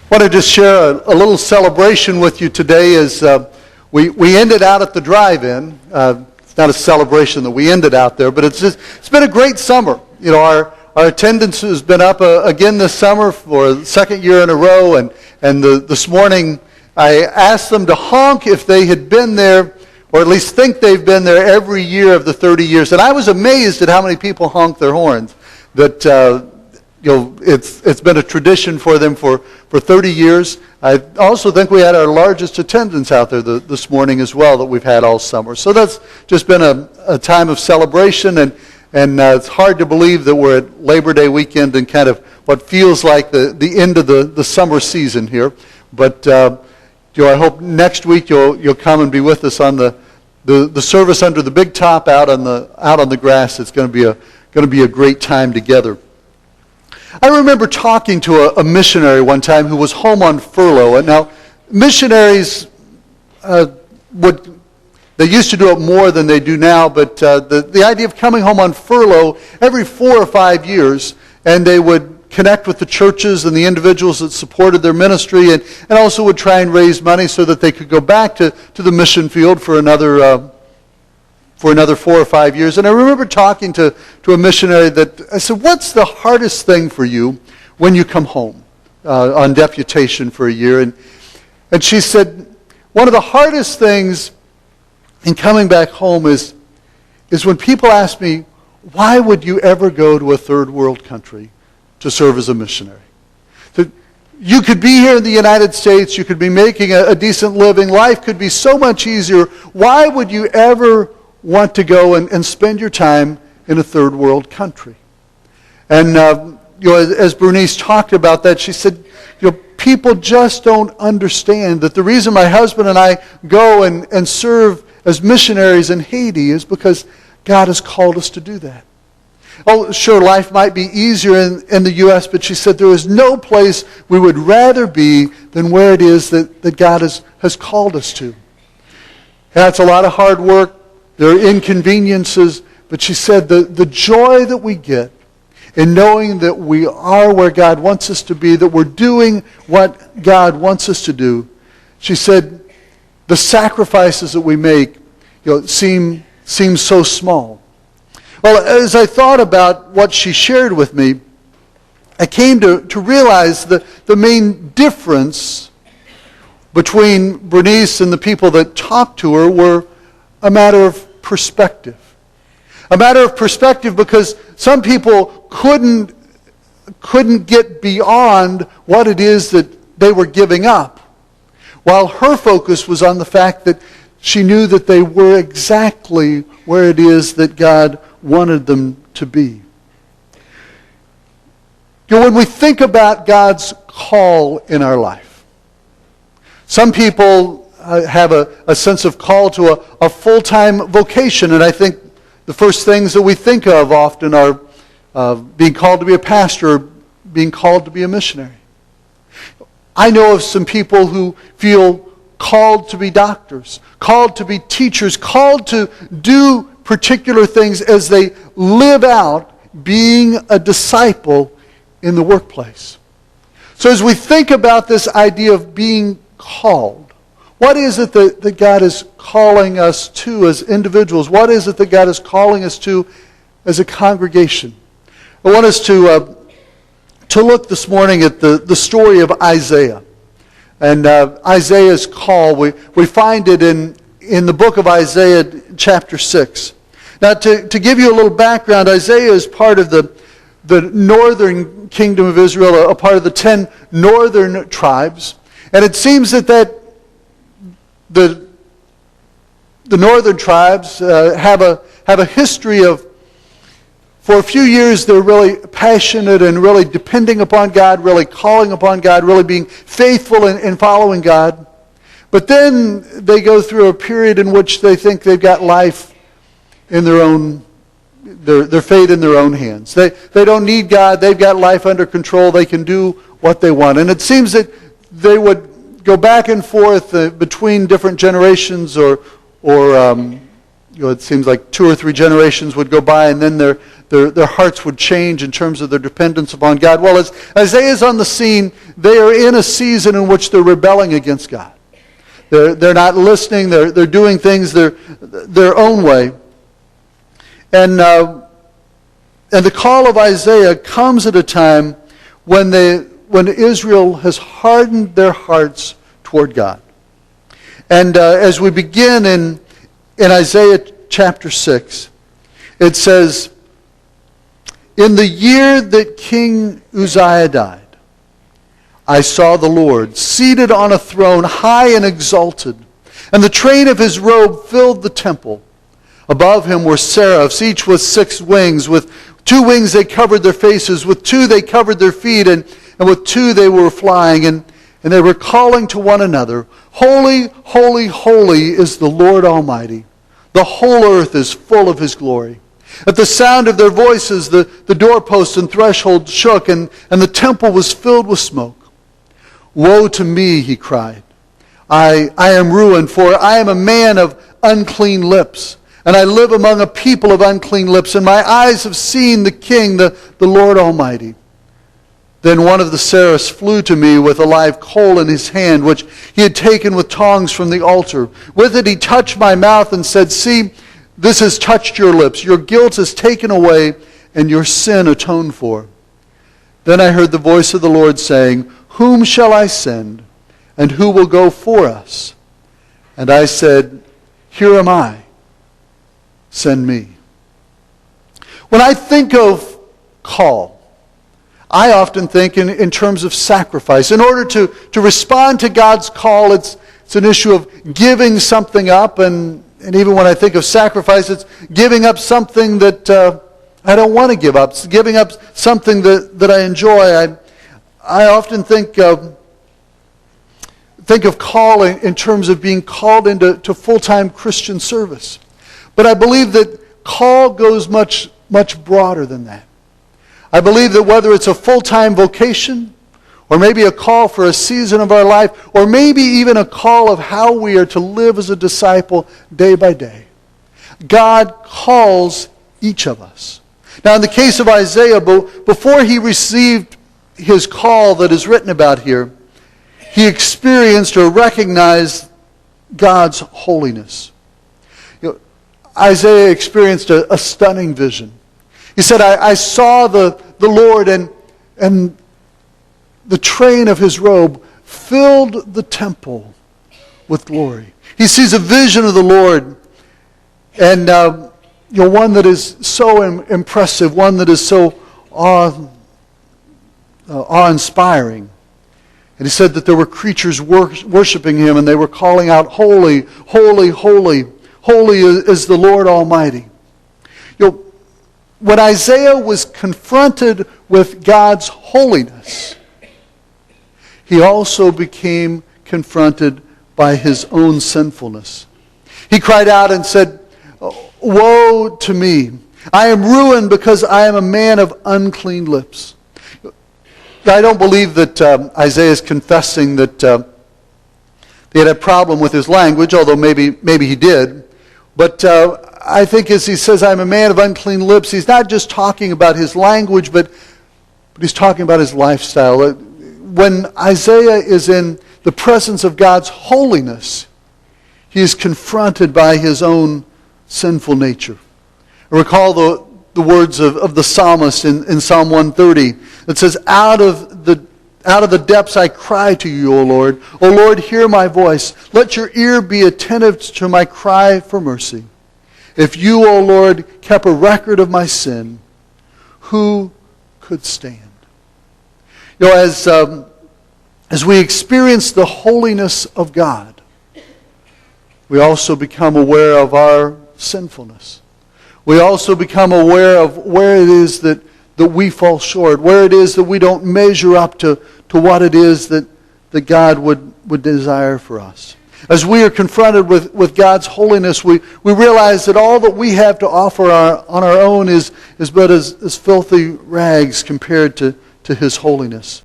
I want to just share a little celebration with you today as we ended out at the drive-in. It's not a celebration that we ended out there, but it's been a great summer. You know, our attendance has been up again this summer for the second year in a row, and this morning I asked them to honk if they had been there, or at least think they've been there every year of the 30 years. And I was amazed at how many people honk their horns. That it's been a tradition for them for 30 years. I also think we had our largest attendance out there this morning as well that we've had all summer. So that's just been a time of celebration, and it's hard to believe that we're at Labor Day weekend and kind of what feels like the end of the summer season here. But I hope next week you'll come and be with us on the service under the big top out on the grass. It's going to be a great time together. I remember talking to a missionary one time who was home on furlough. And now, missionaries they used to do it more than they do now, but the idea of coming home on furlough every 4 or 5 years, and they would connect with the churches and the individuals that supported their ministry, and also would try and raise money so that they could go back to the mission field for another 4 or 5 years. And I remember talking to a missionary that I said, "What's the hardest thing for you when you come home on deputation for a year?" And she said, "One of the hardest things in coming back home is when people ask me, why would you ever go to a third world country to serve as a missionary? So you could be here in the United States, you could be making a decent living, life could be so much easier. Why would you ever want to go and spend your time in a third world country?" And as Bernice talked about that, she said, people just don't understand that the reason my husband and I go and serve as missionaries in Haiti is because God has called us to do that. Oh, sure, life might be easier in the U.S., but she said there is no place we would rather be than where it is that God has called us to. That's a lot of hard work. There are inconveniences, but she said the joy that we get in knowing that we are where God wants us to be, that we're doing what God wants us to do, she said the sacrifices that we make seem so small. Well, as I thought about what she shared with me, I came to realize that the main difference between Bernice and the people that talked to her were a matter of perspective. A matter of perspective because some people couldn't get beyond what it is that they were giving up, while her focus was on the fact that she knew that they were exactly where it is that God wanted them to be. When we think about God's call in our life, some people have a sense of call to a full-time vocation, and I think the first things that we think of often are being called to be a pastor or being called to be a missionary. I know of some people who feel called to be doctors, called to be teachers, called to do particular things as they live out being a disciple in the workplace. So as we think about this idea of being called, what is it that God is calling us to as individuals? What is it that God is calling us to as a congregation? I want us to look this morning at the story of Isaiah. And Isaiah's call, we find it in the book of Isaiah chapter 6. Now to give you a little background, Isaiah is part of the northern kingdom of Israel, a part of the 10 northern tribes. And it seems that the northern tribes have a history of, for a few years, they're really passionate and really depending upon God, really calling upon God, really being faithful in following God. But then they go through a period in which they think they've got life in their own, their fate in their own hands. They don't need God. They've got life under control. They can do what they want. And it seems that they would go back and forth between different generations or it seems like 2 or 3 generations would go by, and then their hearts would change in terms of their dependence upon God. Well, as Isaiah's on the scene, they are in a season in which they're rebelling against God. They're not listening. They're doing things their own way. And the call of Isaiah comes at a time when Israel has hardened their hearts toward God. And as we begin in Isaiah chapter 6, it says, "In the year that King Uzziah died, I saw the Lord seated on a throne, high and exalted, and the train of his robe filled the temple. Above him were seraphs, each with 6 wings. With 2 wings they covered their faces, with 2 they covered their feet, and with 2 they were flying, and they were calling to one another, 'Holy, holy, holy is the Lord Almighty. The whole earth is full of his glory.' At the sound of their voices, the doorposts and thresholds shook, and the temple was filled with smoke. 'Woe to me,' he cried. I am ruined, for I am a man of unclean lips, and I live among a people of unclean lips, and my eyes have seen the King, the Lord Almighty.' Then one of the seraphs flew to me with a live coal in his hand, which he had taken with tongs from the altar. With it he touched my mouth and said, 'See, this has touched your lips. Your guilt is taken away, and your sin atoned for.' Then I heard the voice of the Lord saying, 'Whom shall I send, and who will go for us?' And I said, 'Here am I. Send me.'" When I think of call, I often think in terms of sacrifice. In order to respond to God's call, it's an issue of giving something up, and even when I think of sacrifice, it's giving up something that I don't want to give up. It's giving up something that I enjoy. I often think of calling in terms of being called into full-time Christian service. But I believe that call goes much, much broader than that. I believe that whether it's a full-time vocation, or maybe a call for a season of our life, or maybe even a call of how we are to live as a disciple day by day, God calls each of us. Now, in the case of Isaiah, before he received his call that is written about here, he experienced or recognized God's holiness. Isaiah experienced a stunning vision. He said, I saw the Lord, and the train of his robe filled the temple with glory. He sees a vision of the Lord, and one that is so impressive, one that is so awe-inspiring. And he said that there were creatures worshiping him, and they were calling out, "Holy, holy, holy, holy is the Lord Almighty." When Isaiah was confronted with God's holiness, he also became confronted by his own sinfulness. He cried out and said, "Woe to me! I am ruined because I am a man of unclean lips." I don't believe that Isaiah is confessing that he had a problem with his language, although maybe he did. But I think as he says, "I'm a man of unclean lips," he's not just talking about his language, but he's talking about his lifestyle. When Isaiah is in the presence of God's holiness, he is confronted by his own sinful nature. I recall the words of the psalmist in Psalm 130. It says, out of the depths I cry to you, O Lord. O Lord, hear my voice. Let your ear be attentive to my cry for mercy. If you, O Lord, kept a record of my sin, who could stand? As we experience the holiness of God, we also become aware of our sinfulness. We also become aware of where it is that we fall short, where it is that we don't measure up to what it is that God would desire for us. As we are confronted with God's holiness, we realize that all that we have to offer on our own is but as filthy rags compared to His holiness.